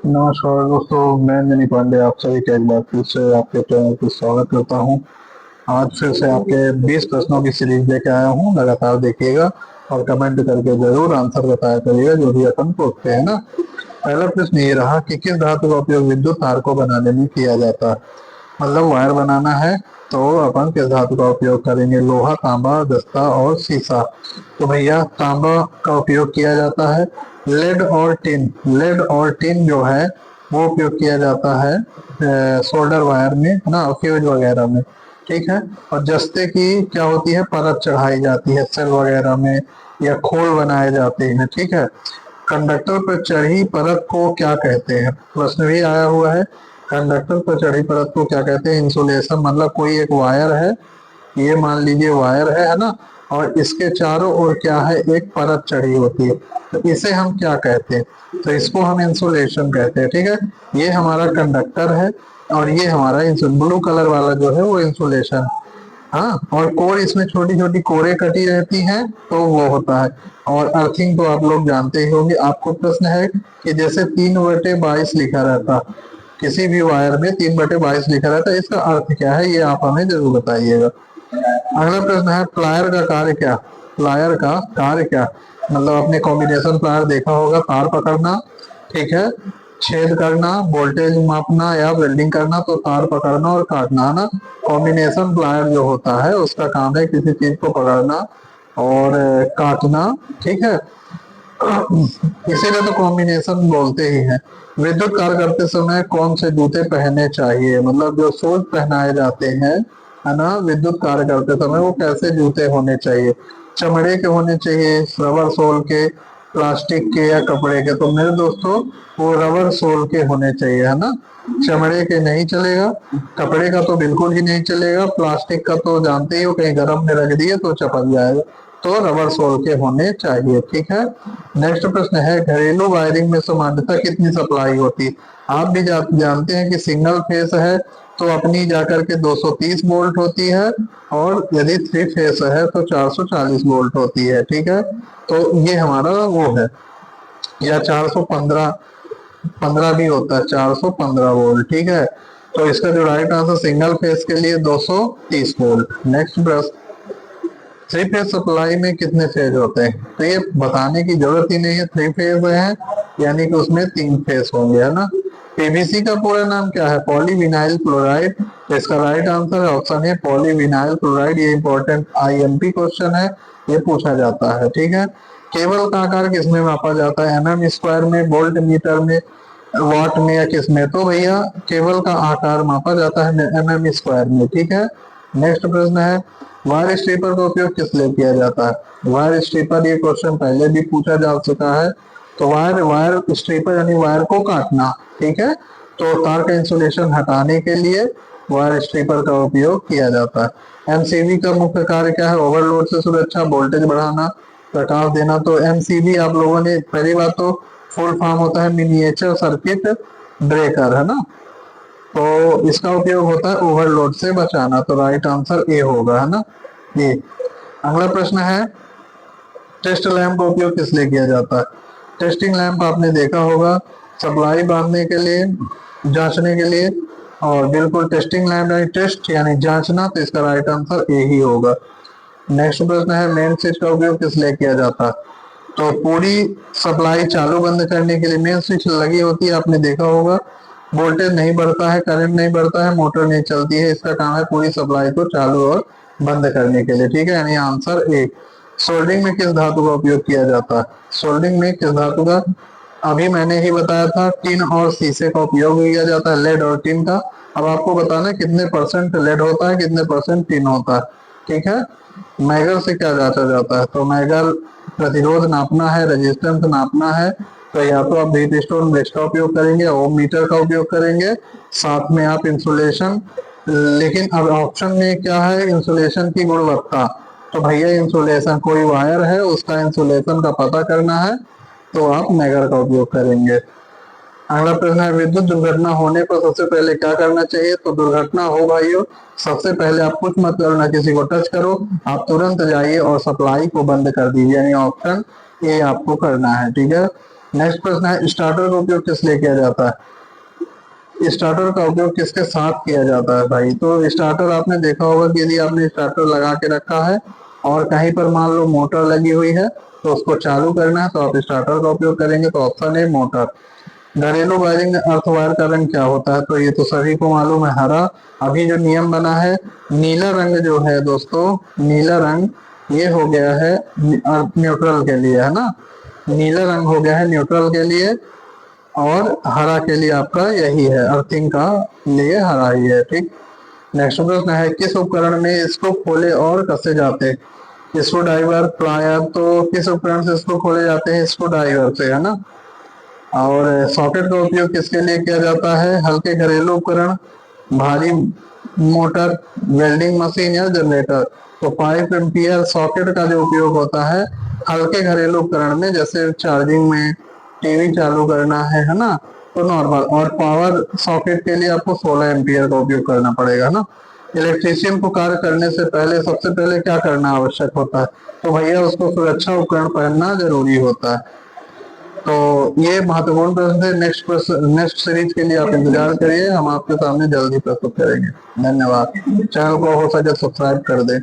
नमस्कार दोस्तों, मैं मनी पांडे आप सभी का एक बार फिर से आपके चैनल पर स्वागत करता हूं। आज फिर से आपके 20 प्रश्नों की सीरीज लेके आया हूं। लगातार देखिएगा और कमेंट करके जरूर आंसर बताया करिएगा जो भी अपन पूछते हैं ना। पहला प्रश्न ये रहा कि किस धातु का उपयोग विद्युत तार को बनाने में किया जाता है। मतलब वायर बनाना है तो अपन किस धातु का उपयोग करेंगे? लोहा, तांबा, दस्ता और सीसा। तो भैया तांबा का उपयोग किया जाता है। लेड और टिन जो है वो उपयोग किया जाता है सोल्डर वायर में, है ना, फ्यूज वगैरह में। ठीक है। और जस्ते की क्या होती है, परत चढ़ाई जाती है सेल वगैरह में या खोल बनाए जाते हैं। ठीक है। कंडक्टर पर चढ़ी परत को क्या कहते हैं? प्रश्न भी आया हुआ है। कंडक्टर पर चढ़ी परत को क्या कहते हैं? इंसुलेशन। मतलब कोई एक वायर है, ये मान लीजिए वायर है ना, और इसके चारों ओर क्या है, एक परत चढ़ी होती है, तो इसे हम क्या कहते हैं? तो इसको हम इंसुलेशन कहते हैं। ठीक है। ये हमारा कंडक्टर है और ये हमारा ब्लू कलर वाला जो है वो इंसुलेशन। हाँ, और कोर इसमें छोटी छोटी कोरें कटी रहती हैं तो वो होता है। और अर्थिंग तो आप लोग जानते ही होंगे। आपको प्रश्न है कि जैसे 3/22 लिखा रहता, किसी भी वायर में 3/22 लिखा रहता है, इसका अर्थ क्या है, ये आप हमें जरूर बताइएगा। अगला प्रश्न है प्लायर का कार्य क्या? प्लायर का कार्य क्या? मतलब आपने कॉम्बिनेशन प्लायर देखा होगा, तार पकड़ना, ठीक है, छेद करना, वोल्टेज मापना या वेल्डिंग करना, तो तार पकड़ना और काटना, है ना। कॉम्बिनेशन प्लायर जो होता है उसका काम है किसी चीज को पकड़ना और काटना। ठीक है। इसीलिए तो कॉम्बिनेशन बोलते ही हैं। विद्युत कार्य करते समय कौन से जूते पहनने चाहिए? मतलब जो शूज पहनाए जाते हैं, है ना, विद्युत कार्य करते समय, वो कैसे जूते होने चाहिए? चमड़े के होने चाहिए, रबर सोल के, प्लास्टिक के या कपड़े के? तो मेरे दोस्तों वो रबर सोल के होने चाहिए, है ना। चमड़े के नहीं चलेगा, कपड़े का तो बिल्कुल ही नहीं चलेगा, प्लास्टिक का तो जानते ही हो कहीं गर्म में रख दिए तो चपक जाएगा। तो रबर सोल के होने चाहिए। ठीक है। नेक्स्ट प्रश्न है घरेलू वायरिंग में सामान्यतः कितनी सप्लाई होती है? आप भी जानते हैं कि सिंगल फेस है तो अपनी जाकर के 230 वोल्ट होती है, और यदि थ्री फेस है तो 440 वोल्ट होती है। ठीक है। तो ये हमारा वो है, या 415 15 भी होता है, 415 वोल्ट। ठीक है। तो इसका जो राइट आंसर सिंगल फेस के लिए 230 वोल्ट। नेक्स्ट प्रश्न, थ्री फेज सप्लाई में कितने फेज होते हैं? तो ये बताने की जरूरत ही नहीं है, थ्री फेज है यानी कि उसमें 3 फेज होंगे, है ना। पीवीसी का पूरा नाम क्या है? Polyvinyl chloride. तो इसका राइट आंसर है ऑप्शन है पॉलीविनाइल क्लोराइड। ये इंपॉर्टेंट आईएमपी क्वेश्चन है, ये पूछा जाता है। ठीक है। केबल का आकार किसमें मापा जाता है? एमएम स्क्वायर में, वोल्ट मीटर में, वाट में या किसमें? तो भैया केबल का आकार मापा जाता है एमएम स्क्वायर में। ठीक है। नेक्स्ट प्रश्न है वायर स्ट्रिपर का उपयोग किस लिए किया जाता है? वायर स्ट्रिपर, ये क्वेश्चन पहले भी पूछा जा चुका है। तो वायर वायर स्ट्रिपर यानी वायर को काटना। ठीक है। तो तार का इंसुलेशन हटाने के लिए वायर स्ट्रिपर का उपयोग किया जाता है। एमसीबी का मुख्य कार्य क्या है? ओवरलोड से सुरक्षा, वोल्टेज बढ़ाना, प्रकाश देना। तो एमसीबी आप लोगों ने पहली बात तो फुल फॉर्म होता है मिनिएचर सर्किट ब्रेकर, है ना। तो इसका उपयोग होता है ओवरलोड से बचाना। तो राइट आंसर ए होगा, है ना। ये अगला प्रश्न है टेस्ट लैंप का उपयोग किस लिए किया जाता है? टेस्टिंग लैंप आपने देखा होगा, सप्लाई बांधने के लिए, जांचने के लिए। और बिल्कुल टेस्टिंग लैंप यानी टेस्ट यानी जांचना, तो इसका राइट आंसर ए ही होगा। नेक्स्ट प्रश्न है मेन स्विच का उपयोग किस लिए किया जाता है? तो पूरी सप्लाई चालू बंद करने के लिए मेन स्विच लगी होती है, आपने देखा होगा। वोल्टेज नहीं बढ़ता है, करंट नहीं बढ़ता है, मोटर नहीं चलती है, इसका काम है पूरी सप्लाई को चालू और बंद करने के लिए। ठीक है। यानी आंसर ए। सोल्डरिंग में किस धातु का उपयोग किया जाता है? सोल्डरिंग में किस धातु का? अभी मैंने ही बताया था टिन और शीशे का उपयोग किया जाता है, लेड और टिन का। अब आपको बताना है कितने परसेंट लेड होता है, कितने परसेंट टिन होता है। ठीक है। मैगर से क्या जांचा जाता है? तो मैगर प्रतिरोध नापना है, रेजिस्टेंस नापना है, तो या तो आप हीट स्टोन ब्रिज का उपयोग करेंगे, ओम मीटर का उपयोग करेंगे, साथ में आप इंसुलेशन। लेकिन अब ऑप्शन में क्या है, इंसुलेशन की गुणवत्ता। तो भैया इंसुलेशन, कोई वायर है उसका इंसुलेशन का पता करना है तो आप मैगर का उपयोग करेंगे। अगला प्रश्न है विद्युत दुर्घटना होने पर सबसे पहले क्या करना चाहिए? तो दुर्घटना हो भाइयों, सबसे पहले आप कुछ मत करो, ना किसी को टच करो, आप तुरंत जाइए और सप्लाई को बंद कर दीजिए, यानी ऑप्शन ए आपको करना है। ठीक है। नेक्स्ट प्रश्न है, स्टार्टर का उपयोग किस लिए किया जाता है? स्टार्टर का उपयोग किसके साथ किया जाता है भाई? तो स्टार्टर आपने देखा होगा कि यदि आपने स्टार्टर लगा के रखा है और कहीं पर मान लो मोटर लगी हुई है तो उसको चालू करना है तो आप स्टार्टर का उपयोग करेंगे। तो ऑप्शन है मोटर। घरेलू वायरिंग अर्थ वायर का रंग क्या होता है? तो ये तो सभी को मालूम है, हरा। अभी जो नियम बना है, नीला रंग जो है दोस्तों, नीला रंग ये हो गया है न्यूट्रल के लिए, है ना। नीला रंग हो गया है न्यूट्रल के लिए और हरा के लिए आपका यही है, अर्थिंग का लिए हरा ही है। ठीक। नेक्स्ट प्रश्न है, किस उपकरण में इसको खोले और कसे जाते? Screw driver, plier. तो किस उपकरण से इसको खोले जाते हैं? स्क्रू ड्राइवर से, है ना। और सॉकेट का उपयोग किसके लिए किया जाता है? हल्के घरेलू उपकरण, भारी मोटर, वेल्डिंग मशीन या जनरेटर। तो 5 एम्पियर सॉकेट का जो उपयोग होता है हल्के घरेलू उपकरण में, जैसे चार्जिंग में, टीवी चालू करना है ना, तो नॉर्मल। और पावर सॉकेट के लिए आपको 16 एम्पियर का उपयोग करना पड़ेगा ना। इलेक्ट्रीशियन को कार्य करने से पहले सबसे पहले क्या करना आवश्यक होता है? तो भैया उसको सुरक्षा उपकरण पहनना जरूरी होता है। तो ये महत्वपूर्ण प्रश्न है। नेक्स्ट सीरीज के लिए आप इंतजार करिए, हम आपके सामने जल्दी प्रस्तुत करेंगे। धन्यवाद। चैनल को हो सके सब्सक्राइब कर दें।